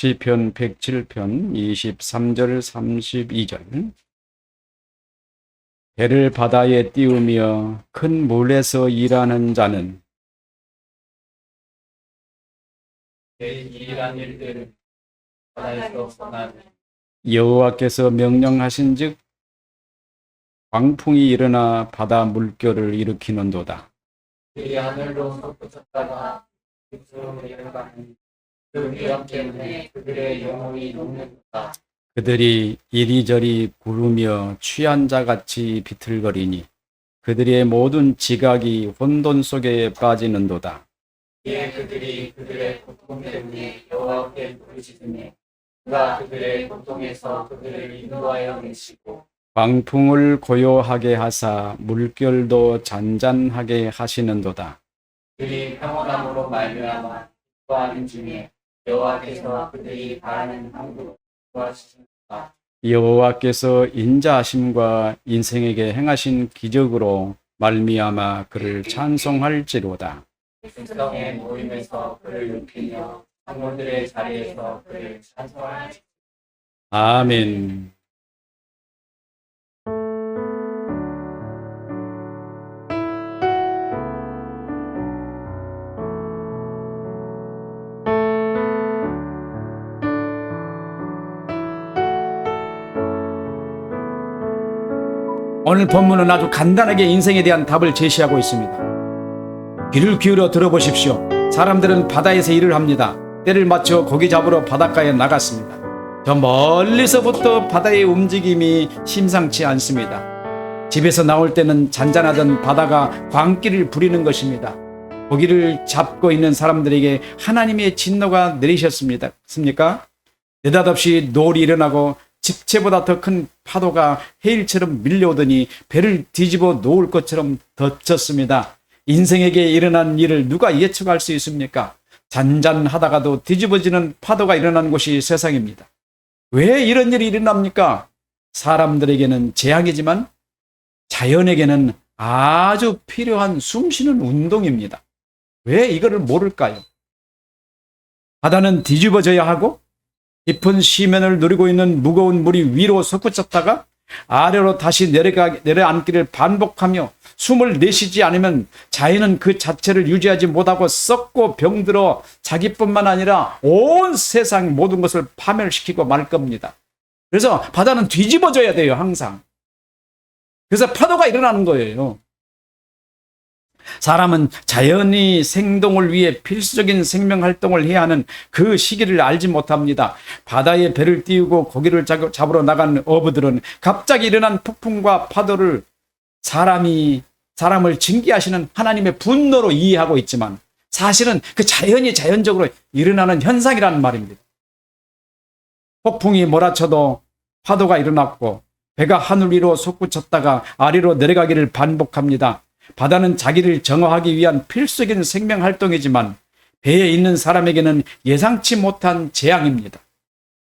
시편 107편 23절 32절. 배를 바다에 띄우며 큰 물에서 일하는 자는 일한 일들을 바다에서 선하는 여호와께서 명령하신즉 광풍이 일어나 바다 물결을 일으키는도다. 그의 하늘로 솟구쳤다가 육수로 내려가는 그 위험 때문에 그들의 영혼이 녹는다. 그들이 이리저리 구르며 취한 자같이 비틀거리니 그들의 모든 지각이 혼돈 속에 빠지는도다. 이에 그들이 그들의 고통 때문에 여호와께 부르짖으니 그가 그들의 고통에서 그들을 인도하여 내시고 광풍을 고요하게 하사 물결도 잔잔하게 하시는도다. 그들이 평온함으로 말미암아 기뻐하는 중에 여호와께서 그들이 바라는 항구로 도와주신다. 여호와께서 인자하심과 인생에게 행하신 기적으로 말미암아 그를 찬송할지로다. 백성의 모임에서 그를 높이며 장로들의 자리에서 그를 찬송하니 아멘. 오늘 본문은 아주 간단하게 인생에 대한 답을 제시하고 있습니다. 귀를 기울여 들어보십시오. 사람들은 바다에서 일을 합니다. 때를 맞춰 고기 잡으러 바닷가에 나갔습니다. 저 멀리서부터 바다의 움직임이 심상치 않습니다. 집에서 나올 때는 잔잔하던 바다가 광기를 부리는 것입니다. 고기를 잡고 있는 사람들에게 하나님의 진노가 내리셨습니까? 느닷없이 노을이 일어나고 집채보다 더 큰 파도가 해일처럼 밀려오더니 배를 뒤집어 놓을 것처럼 덮쳤습니다. 인생에게 일어난 일을 누가 예측할 수 있습니까? 잔잔하다가도 뒤집어지는 파도가 일어나는 곳이 세상입니다. 왜 이런 일이 일어납니까? 사람들에게는 재앙이지만 자연에게는 아주 필요한 숨쉬는 운동입니다. 왜 이거를 모를까요? 바다는 뒤집어져야 하고 깊은 시면을 누리고 있는 무거운 물이 위로 솟구쳤다가 아래로 다시 내려앉기를 반복하며 숨을 내쉬지 않으면 자연은 그 자체를 유지하지 못하고 썩고 병들어 자기뿐만 아니라 온 세상 모든 것을 파멸시키고 말 겁니다. 그래서 바다는 뒤집어져야 돼요, 항상. 그래서 파도가 일어나는 거예요. 사람은 자연의 생동을 위해 필수적인 생명 활동을 해야 하는 그 시기를 알지 못합니다. 바다에 배를 띄우고 고기를 잡으러 나간 어부들은 갑자기 일어난 폭풍과 파도를 사람을 징계하시는 하나님의 분노로 이해하고 있지만 사실은 그 자연이 자연적으로 일어나는 현상이라는 말입니다. 폭풍이 몰아쳐도 파도가 일어났고 배가 하늘 위로 솟구쳤다가 아래로 내려가기를 반복합니다. 바다는 자기를 정화하기 위한 필수적인 생명 활동이지만 배에 있는 사람에게는 예상치 못한 재앙입니다.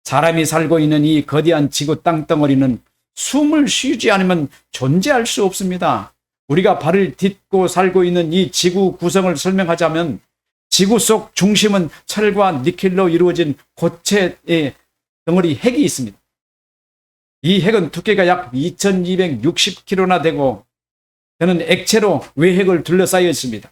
사람이 살고 있는 이 거대한 지구 땅덩어리는 숨을 쉬지 않으면 존재할 수 없습니다. 우리가 발을 딛고 살고 있는 이 지구 구성을 설명하자면 지구 속 중심은 철과 니켈로 이루어진 고체의 덩어리 핵이 있습니다. 이 핵은 두께가 약 2260km나 되고 저는 액체로 외핵을 둘러싸여 있습니다.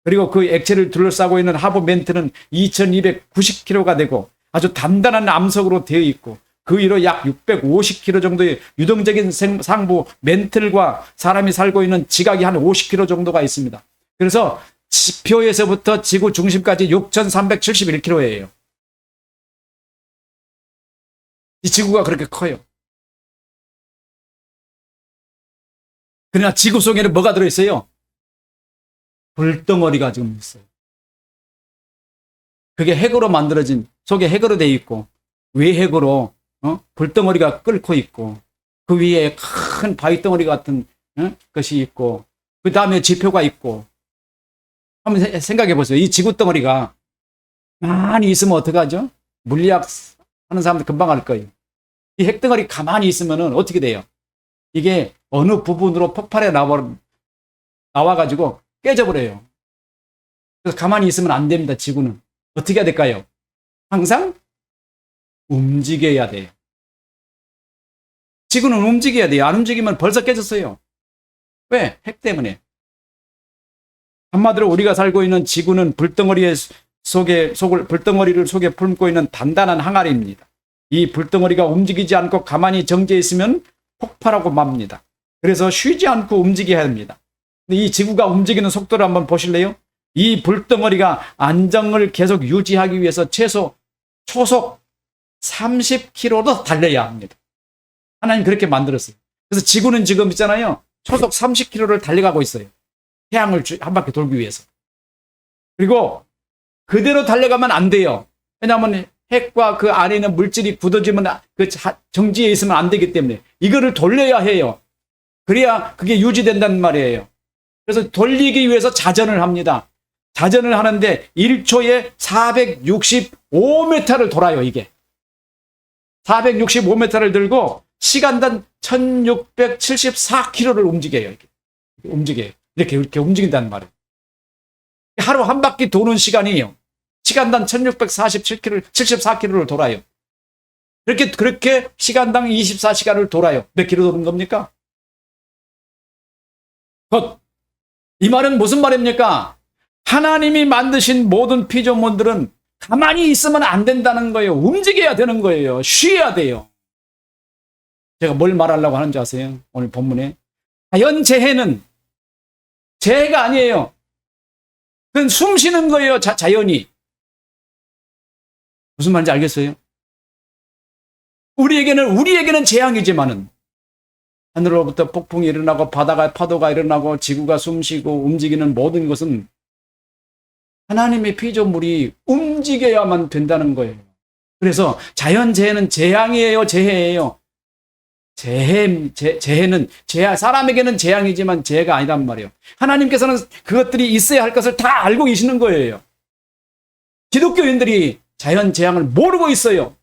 그리고 그 액체를 둘러싸고 있는 하부 멘틀은 2290km가 되고 아주 단단한 암석으로 되어 있고 그 위로 약 650km 정도의 유동적인 상부 멘틀과 사람이 살고 있는 지각이 한 50km 정도가 있습니다. 그래서 지표에서부터 지구 중심까지 6371km예요. 이 지구가 그렇게 커요. 그러나 지구 속에는 뭐가 들어있어요? 불덩어리가 지금 있어요. 그게 핵으로 만들어진, 속에 핵으로 되어 있고 외핵으로 불덩어리가 끓고 있고 그 위에 큰 바위덩어리 같은 것이 있고 그 다음에 지표가 있고 한번 생각해 보세요. 이 지구덩어리가 많이 있으면 어떡하죠? 물리학 하는 사람들 금방 알 거예요. 이 핵덩어리 가만히 있으면 어떻게 돼요? 이게 어느 부분으로 폭발해 나와가지고 깨져버려요. 그래서 가만히 있으면 안 됩니다, 지구는. 어떻게 해야 될까요? 항상 움직여야 돼요. 지구는 움직여야 돼요. 안 움직이면 벌써 깨졌어요. 왜? 핵 때문에. 한마디로 우리가 살고 있는 지구는 불덩어리를 속에 품고 있는 단단한 항아리입니다. 이 불덩어리가 움직이지 않고 가만히 정지해 있으면 폭발하고 맙니다. 그래서 쉬지 않고 움직여야 합니다. 근데 이 지구가 움직이는 속도를 한번 보실래요? 이 불덩어리가 안정을 계속 유지하기 위해서 최소 초속 30km로 달려야 합니다. 하나님 그렇게 만들었어요. 그래서 지구는 지금 있잖아요. 초속 30km를 달려가고 있어요. 태양을 한 바퀴 돌기 위해서. 그리고 그대로 달려가면 안 돼요. 왜냐하면 핵과 그 안에 있는 물질이 굳어지면 그 정지해 있으면 안 되기 때문에 이거를 돌려야 해요. 그래야 그게 유지된다는 말이에요. 그래서 돌리기 위해서 자전을 합니다. 자전을 하는데 1초에 465m를 돌아요, 이게. 465m를 들고 시간당 1674km를 움직여요, 이게. 움직여요. 이렇게 움직인다는 말이에요. 하루 한 바퀴 도는 시간이에요. 시간당 1647km, 74km를 돌아요. 그렇게 시간당 24시간을 돌아요. 몇 킬로 도는 겁니까? 이 말은 무슨 말입니까? 하나님이 만드신 모든 피조물들은 가만히 있으면 안 된다는 거예요. 움직여야 되는 거예요. 쉬어야 돼요. 제가 뭘 말하려고 하는지 아세요? 오늘 본문에. 자연재해는 재해가 아니에요. 그건 숨 쉬는 거예요. 자연이. 무슨 말인지 알겠어요? 우리에게는 재앙이지만은 하늘로부터 폭풍이 일어나고 바다가 파도가 일어나고 지구가 숨쉬고 움직이는 모든 것은 하나님의 피조물이 움직여야만 된다는 거예요. 그래서 자연재해는 재앙이에요, 재해예요. 재해는 사람에게는 재앙이지만 재해가 아니란 말이에요. 하나님께서는 그것들이 있어야 할 것을 다 알고 계시는 거예요. 기독교인들이 자연재앙을 모르고 있어요.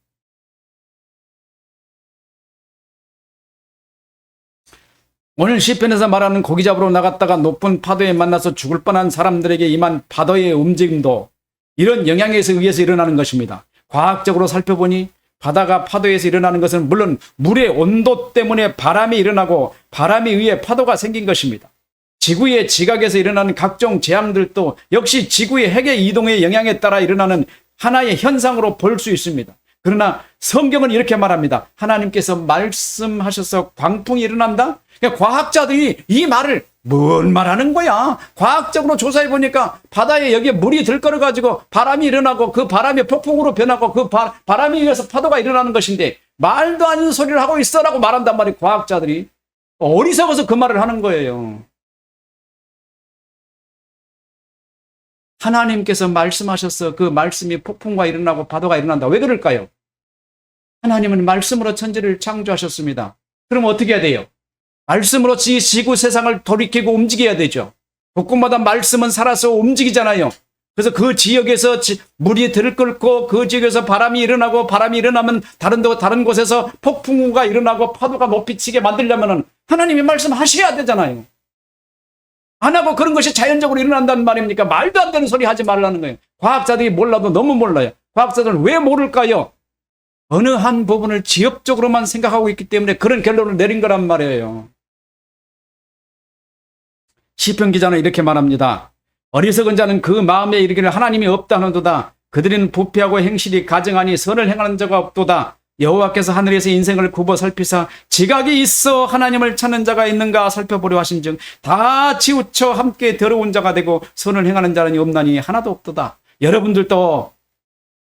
오늘 시편에서 말하는 고기 잡으러 나갔다가 높은 파도에 만나서 죽을 뻔한 사람들에게 임한 파도의 움직임도 이런 영향에 의해서 일어나는 것입니다. 과학적으로 살펴보니 바다가 파도에서 일어나는 것은 물론 물의 온도 때문에 바람이 일어나고 바람에 의해 파도가 생긴 것입니다. 지구의 지각에서 일어나는 각종 재앙들도 역시 지구의 핵의 이동의 영향에 따라 일어나는 하나의 현상으로 볼 수 있습니다. 그러나 성경은 이렇게 말합니다. 하나님께서 말씀하셔서 광풍이 일어난다? 그러니까 과학자들이 이 말을 뭔 말하는 거야? 과학적으로 조사해 보니까 바다에 여기에 물이 들끓어 가지고 바람이 일어나고 그 바람이 폭풍으로 변하고 그 바람에 의해서 파도가 일어나는 것인데 말도 안 되는 소리를 하고 있어라고 말한단 말이에요. 과학자들이. 어리석어서 그 말을 하는 거예요. 하나님께서 말씀하셔서 그 말씀이 폭풍과 일어나고 파도가 일어난다. 왜 그럴까요? 하나님은 말씀으로 천지를 창조하셨습니다. 그럼 어떻게 해야 돼요? 말씀으로 지구 세상을 돌이키고 움직여야 되죠. 곳곳마다 말씀은 살아서 움직이잖아요. 그래서 그 지역에서 물이 들끓고 그 지역에서 바람이 일어나고 바람이 일어나면 다른 곳에서 폭풍우가 일어나고 파도가 높이 치게 만들려면 하나님이 말씀하셔야 되잖아요. 안 하고 그런 것이 자연적으로 일어난다는 말입니까? 말도 안 되는 소리 하지 말라는 거예요. 과학자들이 몰라도 너무 몰라요. 과학자들은 왜 모를까요? 어느 한 부분을 지엽적으로만 생각하고 있기 때문에 그런 결론을 내린 거란 말이에요. 시편 기자는 이렇게 말합니다. 어리석은 자는 그 마음에 이르기를 하나님이 없다 하는도다. 그들은 부패하고 행실이 가증하니 선을 행하는 자가 없도다. 여호와께서 하늘에서 인생을 굽어 살피사 지각이 있어 하나님을 찾는 자가 있는가 살펴보려 하신즉 다 치우쳐 함께 더러운 자가 되고 선을 행하는 자는 없나니 하나도 없도다. 여러분들도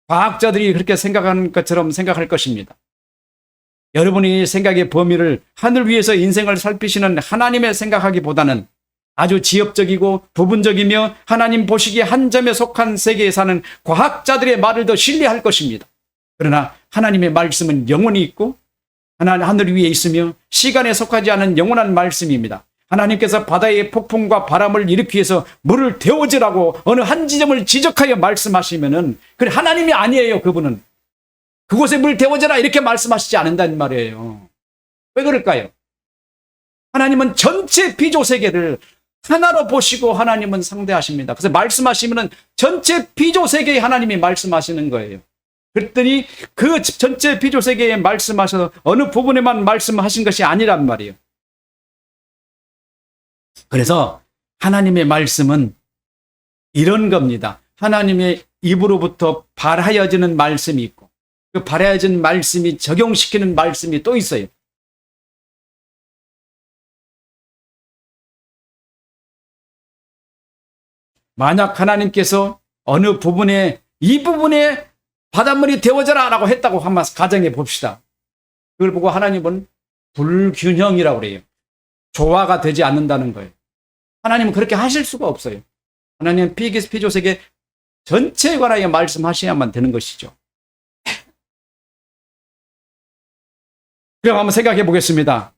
과학자들이 그렇게 생각하는 것처럼 생각할 것입니다. 여러분이 생각의 범위를 하늘 위에서 인생을 살피시는 하나님의 생각하기보다는 아주 지엽적이고 부분적이며 하나님 보시기에 한 점에 속한 세계에 사는 과학자들의 말을 더 신뢰할 것입니다. 그러나 하나님의 말씀은 영원히 있고 하늘 위에 있으며 시간에 속하지 않은 영원한 말씀입니다. 하나님께서 바다의 폭풍과 바람을 일으키기 위해서 물을 데워지라고 어느 한 지점을 지적하여 말씀하시면은 그래 하나님이 아니에요. 그분은 그곳에 물 데워져라 이렇게 말씀하시지 않는다는 말이에요. 왜 그럴까요? 하나님은 전체 피조 세계를 하나로 보시고 하나님은 상대하십니다. 그래서 말씀하시면은 전체 피조 세계에 하나님이 말씀하시는 거예요. 그랬더니 그 전체 피조세계에 말씀하셔서 어느 부분에만 말씀하신 것이 아니란 말이에요. 그래서 하나님의 말씀은 이런 겁니다. 하나님의 입으로부터 발하여지는 말씀이 있고 그 발하여진 말씀이 적용시키는 말씀이 또 있어요. 만약 하나님께서 어느 부분에 이 부분에 바닷물이 데워져라 라고 했다고 한번 가정해 봅시다. 그걸 보고 하나님은 불균형이라고 그래요. 조화가 되지 않는다는 거예요. 하나님은 그렇게 하실 수가 없어요. 하나님은 피조세계 전체에 관하여 말씀하셔야만 되는 것이죠. 그럼 한번 생각해 보겠습니다.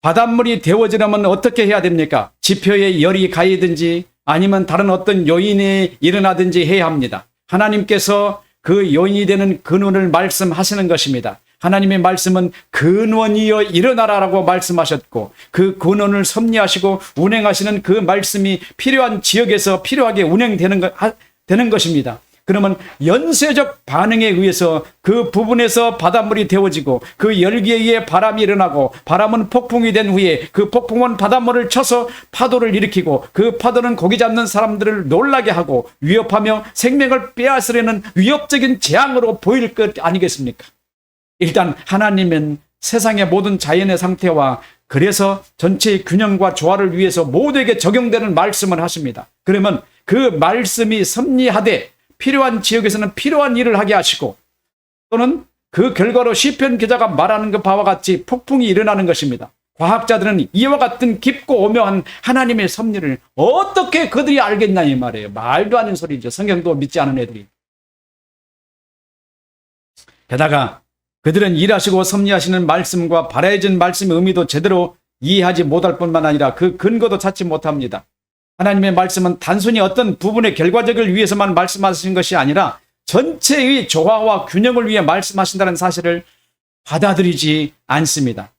바닷물이 데워지려면 어떻게 해야 됩니까? 지표에 열이 가이든지 아니면 다른 어떤 요인이 일어나든지 해야 합니다. 하나님께서 그 요인이 되는 근원을 말씀하시는 것입니다. 하나님의 말씀은 근원이여 일어나라라고 말씀하셨고 그 근원을 섭리하시고 운행하시는 그 말씀이 필요한 지역에서 필요하게 되는 것입니다. 그러면 연쇄적 반응에 의해서 그 부분에서 바닷물이 데워지고 그 열기에 의해 바람이 일어나고 바람은 폭풍이 된 후에 그 폭풍은 바닷물을 쳐서 파도를 일으키고 그 파도는 고기 잡는 사람들을 놀라게 하고 위협하며 생명을 빼앗으려는 위협적인 재앙으로 보일 것 아니겠습니까? 일단 하나님은 세상의 모든 자연의 상태와 그래서 전체의 균형과 조화를 위해서 모두에게 적용되는 말씀을 하십니다. 그러면 그 말씀이 섭리하되 필요한 지역에서는 필요한 일을 하게 하시고 또는 그 결과로 시편 기자가 말하는 그 바와 같이 폭풍이 일어나는 것입니다. 과학자들은 이와 같은 깊고 오묘한 하나님의 섭리를 어떻게 그들이 알겠냐 이 말이에요. 말도 안 되는 소리죠. 성경도 믿지 않은 애들이. 게다가 그들은 일하시고 섭리하시는 말씀과 발해진 말씀의 의미도 제대로 이해하지 못할 뿐만 아니라 그 근거도 찾지 못합니다. 하나님의 말씀은 단순히 어떤 부분의 결과적을 위해서만 말씀하신 것이 아니라 전체의 조화와 균형을 위해 말씀하신다는 사실을 받아들이지 않습니다.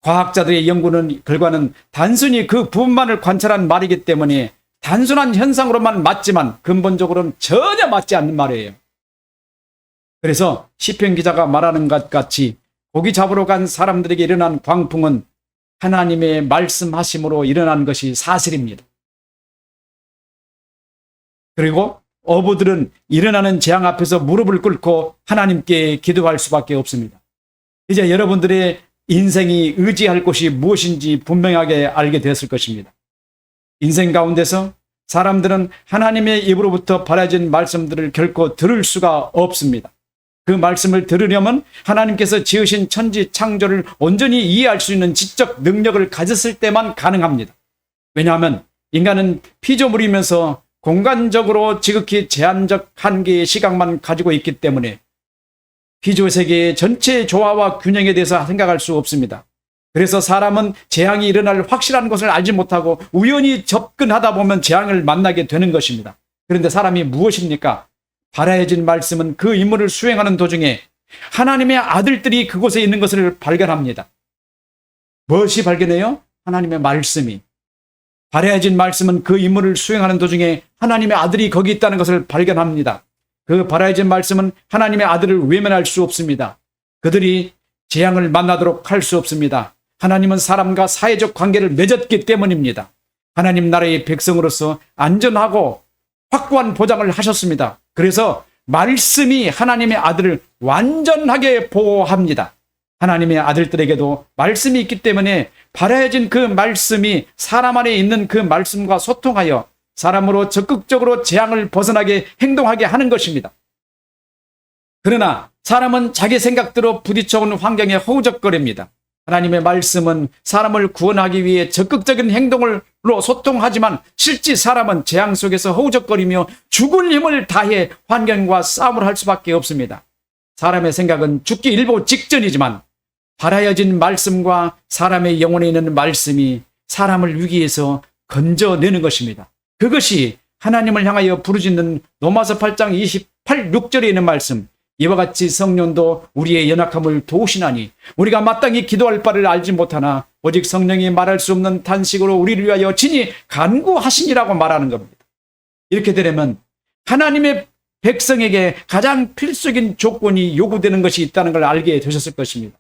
과학자들의 연구는 결과는 단순히 그 부분만을 관찰한 말이기 때문에 단순한 현상으로만 맞지만 근본적으로는 전혀 맞지 않는 말이에요. 그래서 시편 기자가 말하는 것 같이 고기 잡으러 간 사람들에게 일어난 광풍은 하나님의 말씀하심으로 일어난 것이 사실입니다. 그리고 어부들은 일어나는 재앙 앞에서 무릎을 꿇고 하나님께 기도할 수밖에 없습니다. 이제 여러분들의 인생이 의지할 곳이 무엇인지 분명하게 알게 되었을 것입니다. 인생 가운데서 사람들은 하나님의 입으로부터 발해진 말씀들을 결코 들을 수가 없습니다. 그 말씀을 들으려면 하나님께서 지으신 천지 창조를 온전히 이해할 수 있는 지적 능력을 가졌을 때만 가능합니다. 왜냐하면 인간은 피조물이면서 공간적으로 지극히 제한적 한계의 시각만 가지고 있기 때문에 피조세계의 전체의 조화와 균형에 대해서 생각할 수 없습니다. 그래서 사람은 재앙이 일어날 확실한 것을 알지 못하고 우연히 접근하다 보면 재앙을 만나게 되는 것입니다. 그런데 사람이 무엇입니까? 발해진 말씀은 그 임무를 수행하는 도중에 하나님의 아들들이 그곳에 있는 것을 발견합니다. 무엇이 발견해요? 하나님의 말씀이. 발해진 말씀은 그 임무를 수행하는 도중에 하나님의 아들이 거기 있다는 것을 발견합니다. 그 발해진 말씀은 하나님의 아들을 외면할 수 없습니다. 그들이 재앙을 만나도록 할 수 없습니다. 하나님은 사람과 사회적 관계를 맺었기 때문입니다. 하나님 나라의 백성으로서 안전하고 확고한 보장을 하셨습니다. 그래서 말씀이 하나님의 아들을 완전하게 보호합니다. 하나님의 아들들에게도 말씀이 있기 때문에 발해진 그 말씀이 사람 안에 있는 그 말씀과 소통하여 사람으로 적극적으로 재앙을 벗어나게 행동하게 하는 것입니다. 그러나 사람은 자기 생각대로 부딪혀온 환경에 허우적거립니다. 하나님의 말씀은 사람을 구원하기 위해 적극적인 행동으로 소통하지만 실제 사람은 재앙 속에서 허우적거리며 죽을 힘을 다해 환경과 싸움을 할 수밖에 없습니다. 사람의 생각은 죽기 일보 직전이지만 발하여진 말씀과 사람의 영혼에 있는 말씀이 사람을 위기에서 건져내는 것입니다. 그것이 하나님을 향하여 부르짖는 로마서 8장 28, 6절에 있는 말씀, 이와 같이 성령도 우리의 연약함을 도우시나니 우리가 마땅히 기도할 바를 알지 못하나 오직 성령이 말할 수 없는 탄식으로 우리를 위하여 친히 간구하시니라고 말하는 겁니다. 이렇게 되려면 하나님의 백성에게 가장 필수적인 조건이 요구되는 것이 있다는 걸 알게 되셨을 것입니다.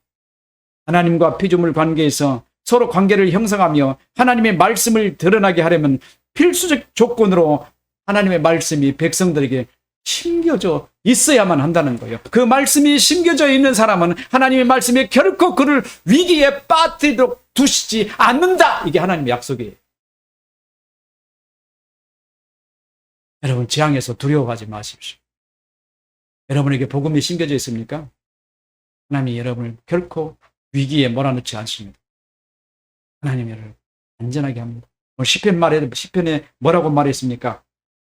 하나님과 피조물 관계에서 서로 관계를 형성하며 하나님의 말씀을 드러나게 하려면 필수적 조건으로 하나님의 말씀이 백성들에게 심겨져 있어야만 한다는 거예요. 그 말씀이 심겨져 있는 사람은 하나님의 말씀에 결코 그를 위기에 빠뜨리도록 두시지 않는다. 이게 하나님의 약속이에요. 여러분, 재앙에서 두려워하지 마십시오. 여러분에게 복음이 심겨져 있습니까? 하나님이 여러분을 결코 위기에 몰아넣지 않습니다. 하나님이 여러분을 안전하게 합니다. 오늘 시편에 뭐라고 말했습니까?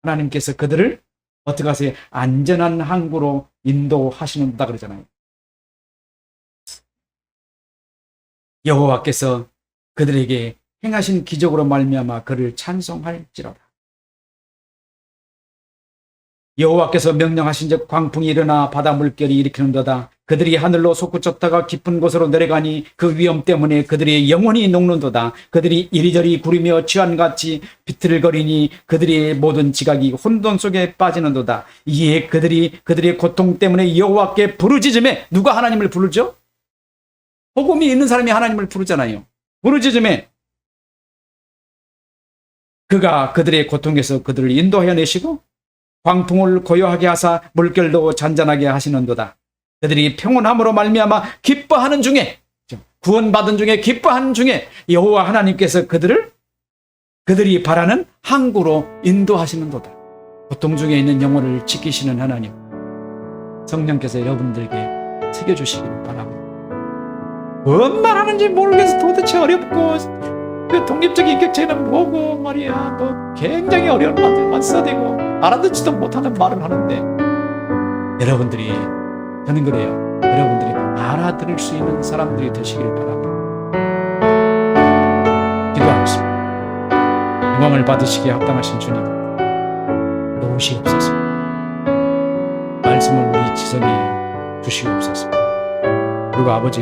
하나님께서 그들을 어떻게 하세요? 안전한 항구로 인도하시는다 그러잖아요. 여호와께서 그들에게 행하신 기적으로 말미암아 그를 찬송할지로다. 여호와께서 명령하신즉 광풍이 일어나 바다 물결이 일으키는도다. 그들이 하늘로 솟구쳤다가 깊은 곳으로 내려가니 그 위험 때문에 그들의 영혼이 녹는도다. 그들이 이리저리 구르며 취한같이 비틀거리니 그들의 모든 지각이 혼돈 속에 빠지는도다. 이에 그들의 고통 때문에 여호와께 부르짖음에, 누가 하나님을 부르죠? 복음이 있는 사람이 하나님을 부르잖아요. 부르짖음에 그가 그들의 고통에서 그들을 인도하여 내시고 광풍을 고요하게 하사 물결도 잔잔하게 하시는도다. 그들이 평온함으로 말미암아 기뻐하는 중에, 구원받은 중에 기뻐하는 중에 여호와 하나님께서 그들이 바라는 항구로 인도하시는도다. 고통 중에 있는 영혼을 지키시는 하나님, 성령께서 여러분들에게 새겨주시기를 바랍니다. 뭔 말하는지 모르겠어. 도대체 어렵고 그 독립적 인격체는 뭐고 말이야, 뭐 굉장히 어려운 말들만 써대고 알아듣지도 못하는 말을 하는데, 여러분들이, 저는 그래요, 여러분들이 알아들을 수 있는 사람들이 되시길 바랍니다. 기도하겠습니다. 영광을 받으시기에 합당하신 주님, 도우시옵소서. 말씀을 우리 지성에 주시옵소서. 그리고 아버지,